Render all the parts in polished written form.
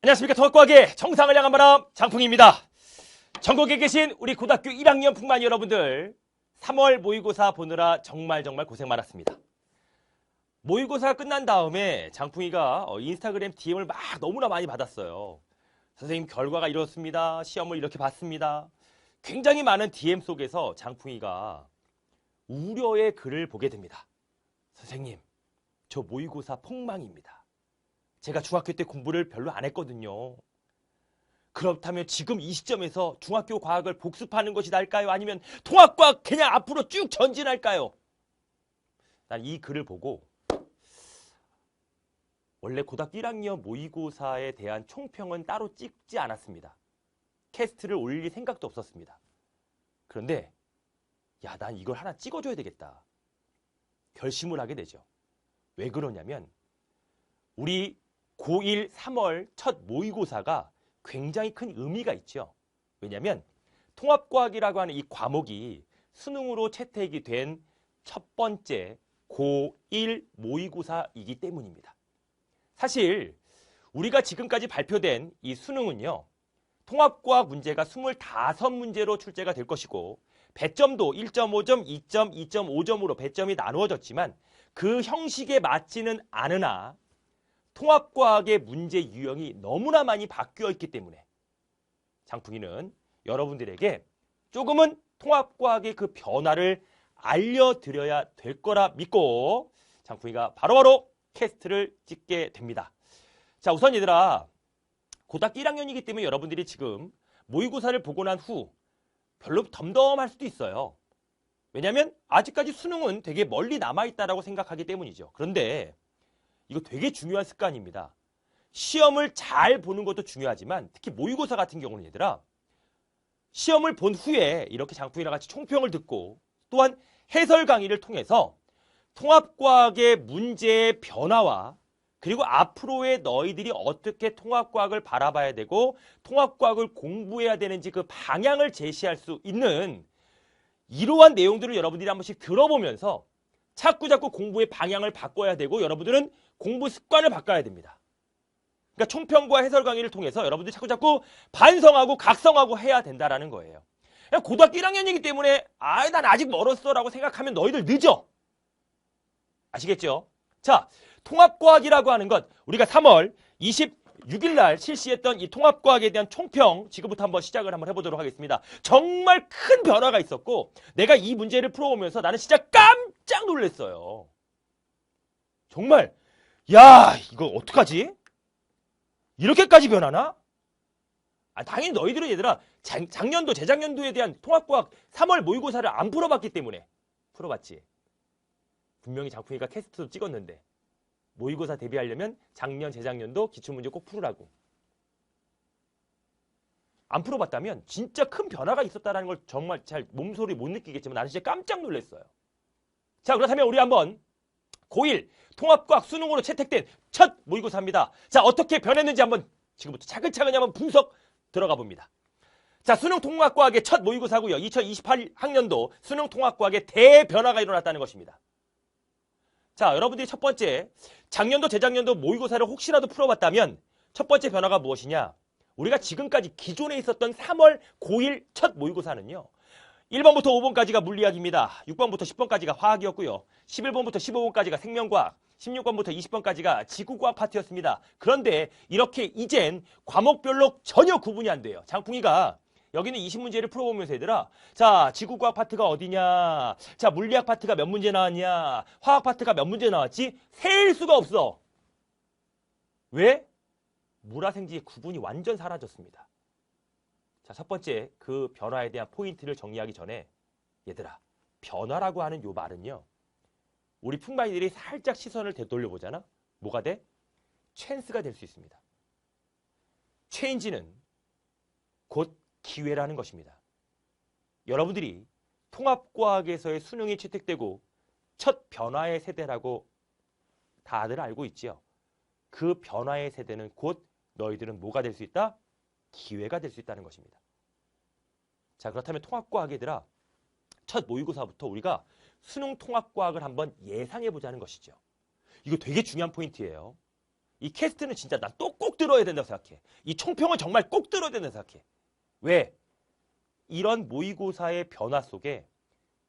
안녕하십니까. 통합과학의 정상을 향한 바람 장풍입니다. 전국에 계신 우리 고등학교 1학년 풍만 여러분들 3월 모의고사 보느라 정말 고생 많았습니다. 모의고사가 끝난 다음에 장풍이가 인스타그램 DM을 막 너무나 많이 받았어요. 선생님 결과가 이렇습니다. 시험을 이렇게 봤습니다. 굉장히 많은 DM 속에서 장풍이가 우려의 글을 보게 됩니다. 선생님, 저 모의고사 폭망입니다. 제가 중학교 때 공부를 별로 안 했거든요. 그렇다면 지금 이 시점에서 중학교 과학을 복습하는 것이 나을까요? 아니면 통합과학 그냥 앞으로 쭉 전진할까요? 난 이 글을 보고 원래 고등학교 1학년 모의고사에 대한 총평은 따로 찍지 않았습니다. 캐스트를 올릴 생각도 없었습니다. 그런데 야, 난 이걸 하나 찍어줘야 되겠다. 결심을 하게 되죠. 왜 그러냐면 우리 고1 3월 첫 모의고사가 굉장히 큰 의미가 있죠. 왜냐하면 통합과학이라고 하는 이 과목이 수능으로 채택이 된 첫 번째 고1 모의고사이기 때문입니다. 사실 우리가 지금까지 발표된 이 수능은요. 통합과학 문제가 25문제로 출제가 될 것이고 배점도 1.5점, 2점, 2.5점으로 배점이 나누어졌지만 그 형식에 맞지는 않으나 통합과학의 문제 유형이 너무나 많이 바뀌어 있기 때문에 장풍이는 여러분들에게 조금은 통합과학의 그 변화를 알려드려야 될 거라 믿고 장풍이가 바로바로 캐스트를 찍게 됩니다. 자, 우선 얘들아, 고등학교 1학년이기 때문에 여러분들이 지금 모의고사를 보고 난 후 별로 덤덤할 수도 있어요. 왜냐하면 아직까지 수능은 되게 멀리 남아있다라고 생각하기 때문이죠. 그런데 이거 되게 중요한 습관입니다. 시험을 잘 보는 것도 중요하지만 특히 모의고사 같은 경우는 얘들아, 시험을 본 후에 이렇게 장풍이랑 같이 총평을 듣고 또한 해설 강의를 통해서 통합과학의 문제의 변화와 그리고 앞으로의 너희들이 어떻게 통합과학을 바라봐야 되고 통합과학을 공부해야 되는지 그 방향을 제시할 수 있는 이러한 내용들을 여러분들이 한 번씩 들어보면서 자꾸 공부의 방향을 바꿔야 되고 여러분들은 공부 습관을 바꿔야 됩니다. 그러니까 총평과 해설 강의를 통해서 여러분들이 자꾸 반성하고 각성하고 해야 된다라는 거예요. 고등학교 1학년이기 때문에 난 아직 멀었어라고 생각하면 너희들 늦어. 아시겠죠? 자, 통합과학이라고 하는 것, 우리가 3월 26일 날 실시했던 이 통합과학에 대한 총평 지금부터 한번 시작을 한번 해보도록 하겠습니다. 정말 큰 변화가 있었고 내가 이 문제를 풀어보면서 나는 진짜 깜짝 놀랐어요. 정말 야, 이거 어떡하지? 이렇게까지 변하나? 당연히 너희들은 얘들아 작년도 재작년도에 대한 통합과학 3월 모의고사를 안 풀어봤기 때문에 풀어봤지. 분명히 장풍이가 캐스트도 찍었는데 모의고사 대비하려면 작년 재작년도 기출문제 꼭 풀으라고. 안 풀어봤다면 진짜 큰 변화가 있었다는 걸 정말 잘 몸소리 못 느끼겠지만 나는 진짜 깜짝 놀랐어요. 자, 그렇다면 우리 한번 고1 통합과학 수능으로 채택된 첫 모의고사입니다. 자, 어떻게 변했는지 한번 지금부터 차근차근히 한번 분석 들어가 봅니다. 자, 수능 통합과학의 첫 모의고사고요. 2028학년도 수능 통합과학의 대변화가 일어났다는 것입니다. 자, 여러분들이 첫 번째 작년도 재작년도 모의고사를 혹시라도 풀어봤다면 첫 번째 변화가 무엇이냐? 우리가 지금까지 기존에 있었던 3월 고1 첫 모의고사는요. 1번부터 5번까지가 물리학입니다. 6번부터 10번까지가 화학이었고요. 11번부터 15번까지가 생명과학, 16번부터 20번까지가 지구과학 파트였습니다. 그런데 이렇게 이젠 과목별로 전혀 구분이 안 돼요. 장풍이가 여기는 20문제를 풀어보면서 얘들아, 자, 지구과학 파트가 어디냐, 자, 물리학 파트가 몇 문제 나왔냐, 화학 파트가 몇 문제 나왔지? 셀 수가 없어. 왜? 물화생지의 구분이 완전 사라졌습니다. 자, 첫 번째 그 변화에 대한 포인트를 정리하기 전에 얘들아, 변화라고 하는 요 말은요. 우리 풍마이들이 살짝 시선을 되돌려보잖아? 뭐가 돼? 찬스가 될 수 있습니다. 체인지는 곧 기회라는 것입니다. 여러분들이 통합과학에서의 수능이 채택되고 첫 변화의 세대라고 다들 알고 있지요. 그 변화의 세대는 곧 너희들은 뭐가 될 수 있다? 기회가 될 수 있다는 것입니다. 자, 그렇다면 통합과학이들아, 첫 모의고사부터 우리가 수능 통합과학을 한번 예상해 보자는 것이죠. 이거 되게 중요한 포인트예요. 이 캐스트는 진짜 난 또 꼭 들어야 된다고 생각해. 이 총평은 정말 꼭 들어야 된다고 생각해. 왜? 이런 모의고사의 변화 속에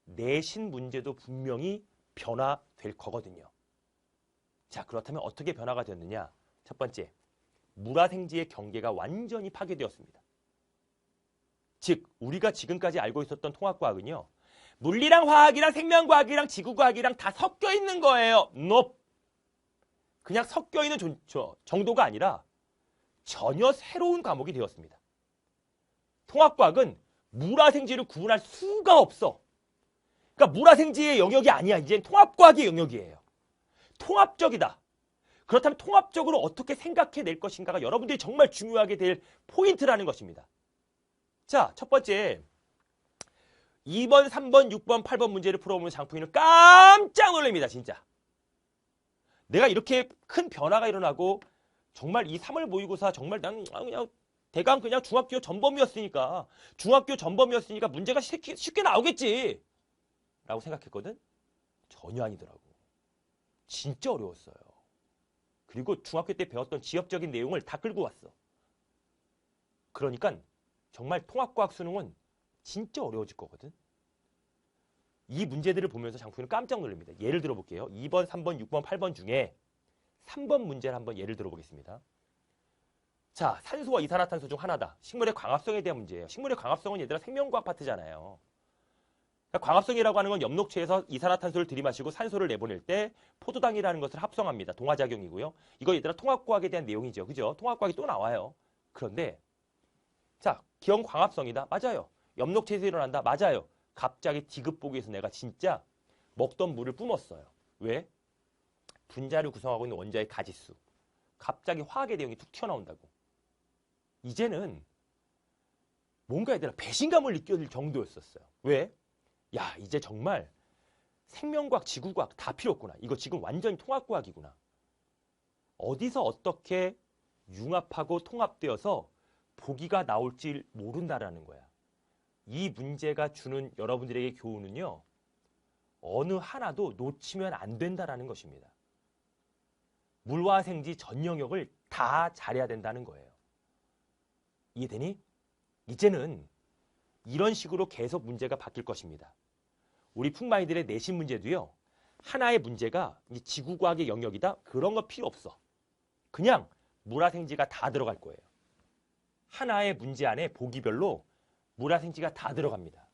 내신 문제도 분명히 변화될 거거든요. 자, 그렇다면 어떻게 변화가 되었느냐? 첫 번째, 물화생지의 경계가 완전히 파괴되었습니다. 즉, 우리가 지금까지 알고 있었던 통합과학은요. 물리랑 화학이랑 생명과학이랑 지구과학이랑 다 섞여 있는 거예요. Nope. 그냥 섞여 있는 정도가 아니라 전혀 새로운 과목이 되었습니다. 통합과학은 물화생지를 구분할 수가 없어. 그러니까 물화생지의 영역이 아니야. 이제 통합과학의 영역이에요. 통합적이다. 그렇다면 통합적으로 어떻게 생각해낼 것인가가 여러분들이 정말 중요하게 될 포인트라는 것입니다. 자, 첫 번째 2번, 3번, 6번, 8번 문제를 풀어보면 장풍이는 깜짝 놀랍니다. 진짜. 내가 이렇게 큰 변화가 일어나고 정말 이 3월 모의고사 정말 난 그냥 대강 그냥 중학교 전범이었으니까 문제가 쉽게 나오겠지 라고 생각했거든. 전혀 아니더라고. 진짜 어려웠어요. 그리고 중학교 때 배웠던 지엽적인 내용을 다 끌고 왔어. 그러니까 정말 통합과학 수능은 진짜 어려워질 거거든. 이 문제들을 보면서 장풍이는 깜짝 놀랍니다. 예를 들어볼게요. 2번, 3번, 6번, 8번 중에 3번 문제를 한번 예를 들어보겠습니다. 자, 산소와 이산화탄소 중 하나다. 식물의 광합성에 대한 문제예요. 식물의 광합성은 얘들아 생명과학 파트잖아요. 그러니까 광합성이라고 하는 건 엽록체에서 이산화탄소를 들이마시고 산소를 내보낼 때 포도당이라는 것을 합성합니다. 동화작용이고요. 이거 얘들아 통합과학에 대한 내용이죠. 그죠? 통합과학이 또 나와요. 그런데 자, 기형 광합성이다. 맞아요. 엽록체에서 일어난다. 맞아요. 갑자기 디귿보기에서 내가 진짜 먹던 물을 뿜었어요. 왜? 분자를 구성하고 있는 원자의 가지수. 갑자기 화학의 내용이 툭 튀어나온다고. 이제는 뭔가 얘들아 배신감을 느낄 정도였었어요. 왜? 야, 이제 정말 생명과학, 지구과학 다 필요 없구나. 이거 지금 완전히 통합과학이구나. 어디서 어떻게 융합하고 통합되어서 보기가 나올지 모른다라는 거야. 이 문제가 주는 여러분들에게 교훈은요. 어느 하나도 놓치면 안 된다라는 것입니다. 물화생지 전 영역을 다 잘해야 된다는 거예요. 이해되니? 이제는 이런 식으로 계속 문제가 바뀔 것입니다. 우리 풍마이들의 내신 문제도요. 하나의 문제가 지구과학의 영역이다? 그런 거 필요 없어. 그냥 물화생지가 다 들어갈 거예요. 하나의 문제 안에 보기별로 물화생지가 다 들어갑니다.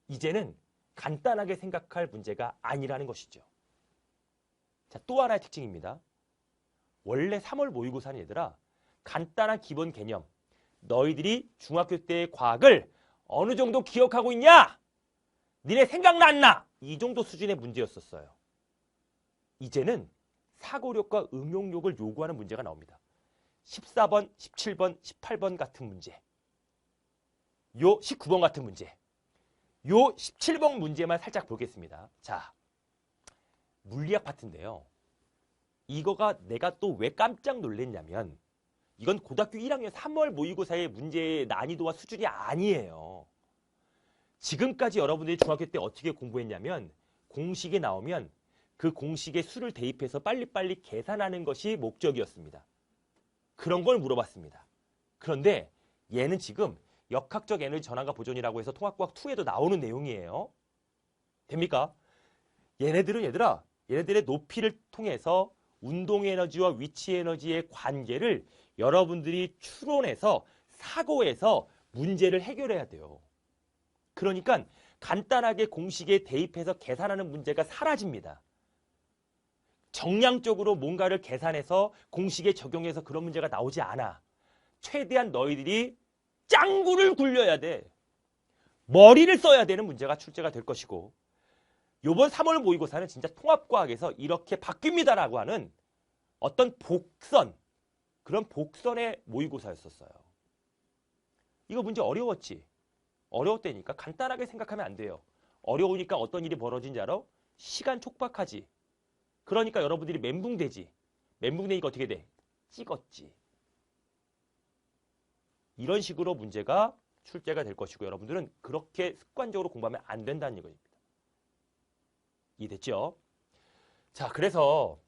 이제는 간단하게 생각할 문제가 아니라는 것이죠. 자, 또 하나의 특징입니다. 원래 3월 모의고사는 얘들아 간단한 기본 개념, 너희들이 중학교 때의 과학을 어느 정도 기억하고 있냐? 니네 생각났나? 이 정도 수준의 문제였었어요. 이제는 사고력과 응용력을 요구하는 문제가 나옵니다. 14번, 17번, 18번 같은 문제, 요 19번 같은 문제, 요 17번 문제만 살짝 보겠습니다. 자, 물리학 파트인데요. 이거가 내가 또 왜 깜짝 놀랐냐면 이건 고등학교 1학년 3월 모의고사의 문제의 난이도와 수준이 아니에요. 지금까지 여러분들이 중학교 때 어떻게 공부했냐면 공식이 나오면 그 공식에 수를 대입해서 빨리빨리 계산하는 것이 목적이었습니다. 그런 걸 물어봤습니다. 그런데 얘는 지금 역학적 에너지 전환과 보존이라고 해서 통합과학 2에도 나오는 내용이에요. 됩니까? 얘네들의 높이를 통해서 운동 에너지와 위치 에너지의 관계를 여러분들이 추론해서 사고해서 문제를 해결해야 돼요. 그러니까 간단하게 공식에 대입해서 계산하는 문제가 사라집니다. 정량적으로 뭔가를 계산해서 공식에 적용해서 그런 문제가 나오지 않아. 최대한 너희들이 짱구를 굴려야 돼. 머리를 써야 되는 문제가 출제가 될 것이고 이번 3월 모의고사는 진짜 통합과학에서 이렇게 바뀝니다라고 하는 어떤 복선, 그런 복선의 모의고사였었어요. 이거 문제 어려웠지? 어려웠다니까 간단하게 생각하면 안 돼요. 어려우니까 어떤 일이 벌어진지 알아? 시간 촉박하지. 그러니까 여러분들이 멘붕되지. 멘붕되니까 어떻게 돼? 찍었지. 이런 식으로 문제가 출제가 될 것이고 여러분들은 그렇게 습관적으로 공부하면 안 된다는 얘기입니다. 이해됐죠? 자, 그래서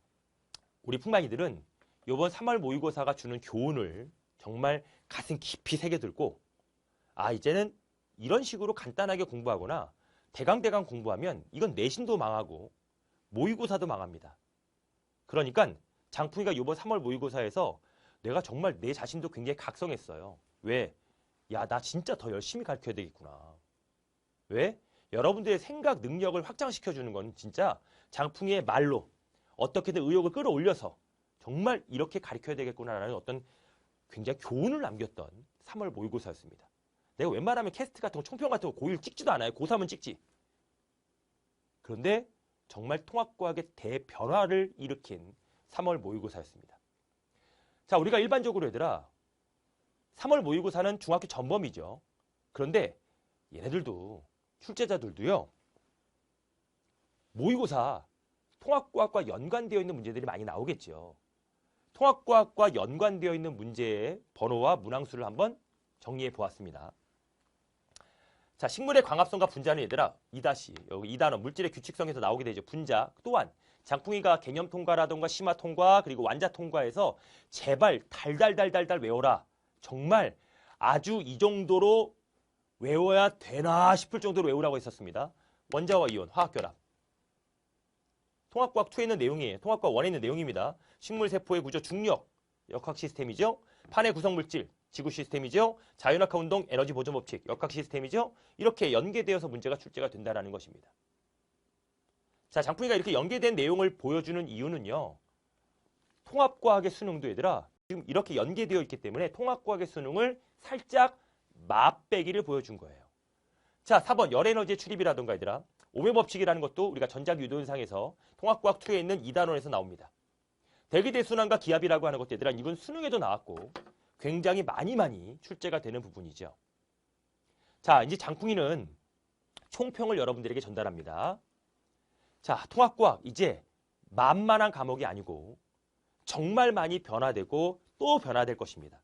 우리 풍마이들은 이번 3월 모의고사가 주는 교훈을 정말 가슴 깊이 새겨들고 이제는 이런 식으로 간단하게 공부하거나 대강대강 공부하면 이건 내신도 망하고 모의고사도 망합니다. 그러니까 장풍이가 이번 3월 모의고사에서 내가 정말 내 자신도 굉장히 각성했어요. 왜? 야, 나 진짜 더 열심히 가르쳐야 되겠구나. 왜? 여러분들의 생각 능력을 확장시켜주는 건 진짜 장풍이의 말로 어떻게든 의욕을 끌어올려서 정말 이렇게 가르쳐야 되겠구나라는 어떤 굉장히 교훈을 남겼던 3월 모의고사였습니다. 내가 웬만하면 캐스트 같은 거, 총평 같은 거 고1 찍지도 않아요. 고3은 찍지. 그런데 정말 통합과학의 대변화를 일으킨 3월 모의고사였습니다. 자, 우리가 일반적으로 얘들아 3월 모의고사는 중학교 전범이죠. 그런데 얘네들도 출제자들도요. 모의고사 통합과학과 연관되어 있는 문제들이 많이 나오겠죠. 통합과학과 연관되어 있는 문제의 번호와 문항수를 한번 정리해 보았습니다. 자, 식물의 광합성과 분자는 얘들아 2- 여기 2단원 물질의 규칙성에서 나오게 되죠. 분자. 또한 장풍이가 개념 통과라던가 심화 통과 그리고 완자 통과에서 제발 달달달달달 외워라. 정말 아주 이 정도로 외워야 되나 싶을 정도로 외우라고 했었습니다. 원자와 이온, 화학결합. 통합과학 2에 있는 내용이에요. 통합과학 1에 있는 내용입니다. 식물 세포의 구조, 중력, 역학 시스템이죠. 판의 구성물질, 지구 시스템이죠. 자연학화 운동, 에너지 보존 법칙, 역학 시스템이죠. 이렇게 연계되어서 문제가 출제가 된다는 것입니다. 자, 장풍이가 이렇게 연계된 내용을 보여주는 이유는요. 통합과학의 수능도 얘들아 지금 이렇게 연계되어 있기 때문에 통합과학의 수능을 살짝 맛배기를 보여준 거예요. 자, 4번 열에너지의 출입이라던가 얘들아 오묘 법칙이라는 것도 우리가 전자유도현상에서 통합과학 2에 있는 2단원에서 나옵니다. 대기대순환과 기압이라고 하는 것도 얘들아 이건 수능에도 나왔고 굉장히 많이 출제가 되는 부분이죠. 자, 이제 장풍이는 총평을 여러분들에게 전달합니다. 자, 통합과학 이제 만만한 과목이 아니고 정말 많이 변화되고 또 변화될 것입니다.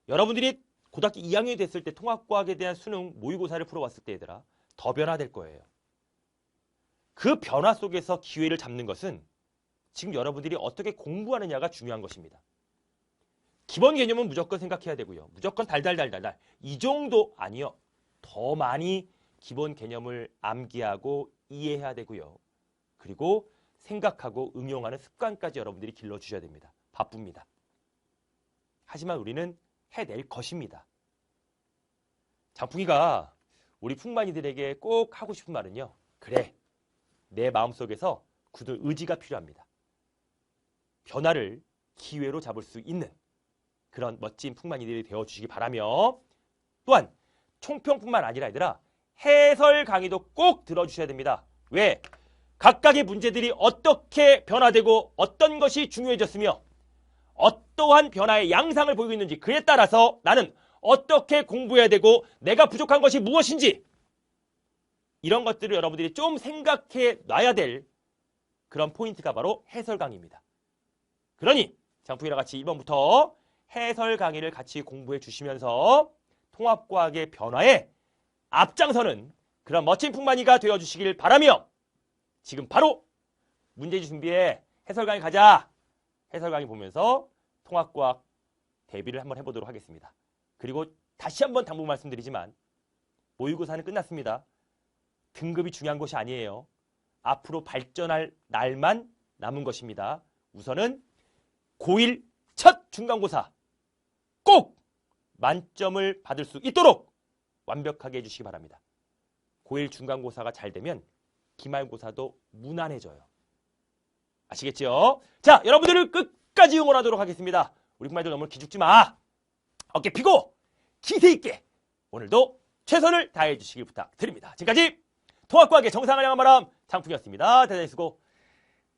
여러분들이 고등학교 2학년이 됐을 때 통합과학에 대한 수능 모의고사를 풀어왔을 때 얘들아 더 변화될 거예요. 그 변화 속에서 기회를 잡는 것은 지금 여러분들이 어떻게 공부하느냐가 중요한 것입니다. 기본 개념은 무조건 생각해야 되고요. 무조건 달달달달달 이 정도 아니요. 더 많이 기본 개념을 암기하고 이해해야 되고요. 그리고 생각하고 응용하는 습관까지 여러분들이 길러주셔야 됩니다. 바쁩니다. 하지만 우리는 해낼 것입니다. 장풍이가 우리 풍만이들에게 꼭 하고 싶은 말은요. 그래, 내 마음속에서 굳은 의지가 필요합니다. 변화를 기회로 잡을 수 있는 그런 멋진 풍만이들이 되어주시기 바라며 또한 총평뿐만 아니라 얘들아 해설 강의도 꼭 들어주셔야 됩니다. 왜? 각각의 문제들이 어떻게 변화되고 어떤 것이 중요해졌으며 어떠한 변화의 양상을 보이고 있는지 그에 따라서 나는 어떻게 공부해야 되고 내가 부족한 것이 무엇인지 이런 것들을 여러분들이 좀 생각해 놔야 될 그런 포인트가 바로 해설 강의입니다. 그러니 장풍이랑 같이 이번부터 해설 강의를 같이 공부해 주시면서 통합과학의 변화에 앞장서는 그런 멋진 풍만이가 되어주시길 바라며 지금 바로 문제집 준비해 해설 강의 가자. 해설 강의 보면서 통합과학 대비를 한번 해보도록 하겠습니다. 그리고 다시 한번 당부 말씀드리지만 모의고사는 끝났습니다. 등급이 중요한 것이 아니에요. 앞으로 발전할 날만 남은 것입니다. 우선은 고1 첫 중간고사 꼭 만점을 받을 수 있도록 완벽하게 해주시기 바랍니다. 고1 중간고사가 잘 되면 기말고사도 무난해져요. 아시겠죠? 자, 여러분들을 끝까지 응원하도록 하겠습니다. 우리 부모님들 너무 기죽지 마. 어깨 펴고 기세 있게 오늘도 최선을 다해 주시길 부탁드립니다. 지금까지 통합과학의 정상을 향한 바람 장풍이었습니다. 대단히 수고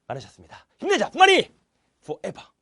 많으셨습니다. 힘내자, 풍만이 forever.